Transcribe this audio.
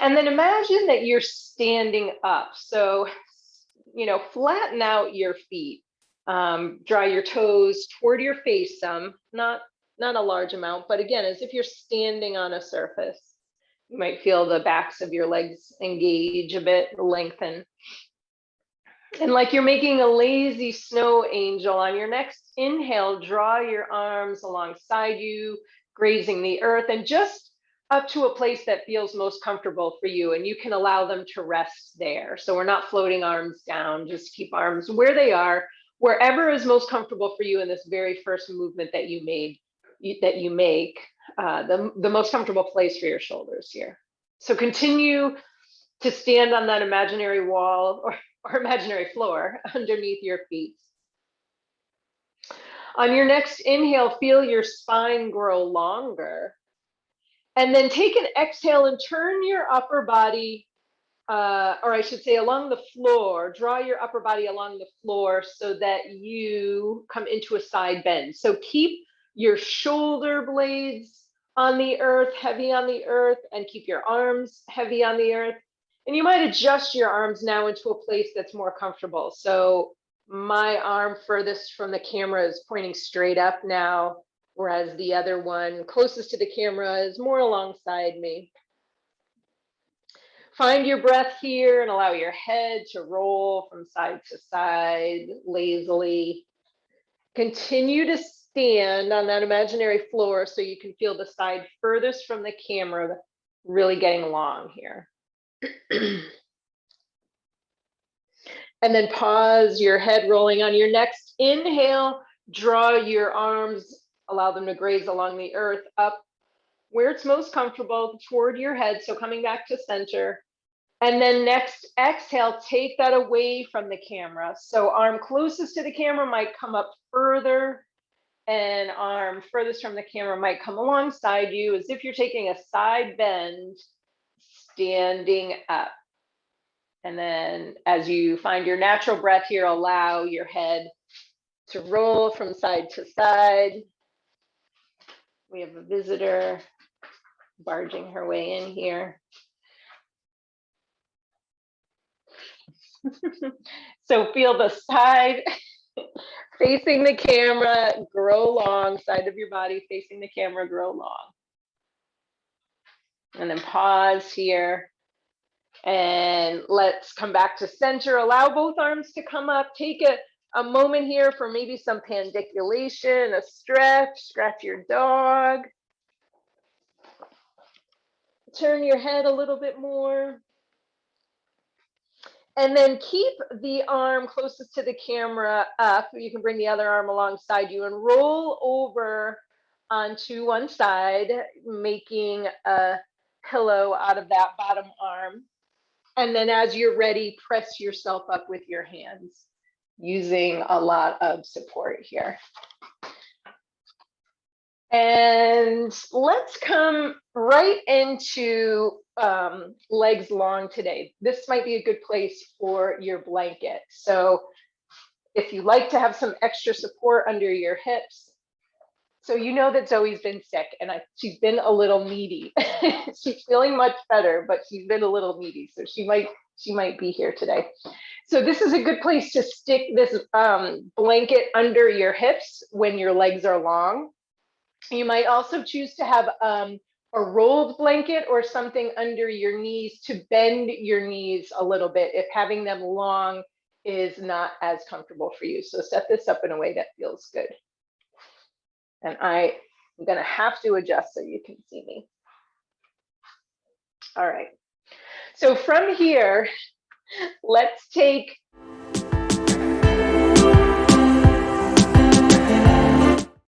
And then imagine that you're standing up. So, flatten out your feet. Draw your toes toward your face some, not a large amount, but again, as if you're standing on a surface. You might feel the backs of your legs engage a bit, lengthen. And like you're making a lazy snow angel, on your next inhale, draw your arms alongside you, grazing the earth, and just up to a place that feels most comfortable for you. And you can allow them to rest there. So we're not floating arms down, just keep arms where they are, wherever is most comfortable for you in this very first movement that you make, the most comfortable place for your shoulders here. So continue to stand on that imaginary wall or imaginary floor underneath your feet. On your next inhale, feel your spine grow longer. And then take an exhale and turn your upper body, or I should say along the floor, draw your upper body along the floor so that you come into a side bend. So keep your shoulder blades on the earth, heavy on the earth, and keep your arms heavy on the earth. And you might adjust your arms now into a place that's more comfortable. So my arm furthest from the camera is pointing straight up now, whereas the other one closest to the camera is more alongside me. Find your breath here and allow your head to roll from side to side lazily. Continue to stand on that imaginary floor so you can feel the side furthest from the camera really getting long here. And then pause, your head rolling. On your next inhale, draw your arms, allow them to graze along the earth up where it's most comfortable toward your head. So coming back to center. And then next exhale, take that away from the camera. So arm closest to the camera might come up further, and arm furthest from the camera might come alongside you as if you're taking a side bend, standing up. And then as you find your natural breath here, allow your head to roll from side to side. We have a visitor barging her way in here. So feel the side facing the camera, grow long, side of your body facing the camera, grow long. And then pause here. And let's come back to center. Allow both arms to come up. Take a moment here for maybe some pandiculation, a stretch your dog. Turn your head a little bit more. And then keep the arm closest to the camera up. You can bring the other arm alongside you and roll over onto one side, making a pillow out of that bottom arm. And then as you're ready, press yourself up with your hands, using a lot of support here. And let's come right into legs long today. This might be a good place for your blanket. So if you like to have some extra support under your hips, so you know that Zoe's been sick and she's been a little needy. She's feeling much better, but she's been a little needy. So she might be here today. So this is a good place to stick this blanket under your hips when your legs are long. You might also choose to have a rolled blanket or something under your knees to bend your knees a little bit if having them long is not as comfortable for you. So set this up in a way that feels good. And I'm gonna have to adjust so you can see me. All right, so from here, let's take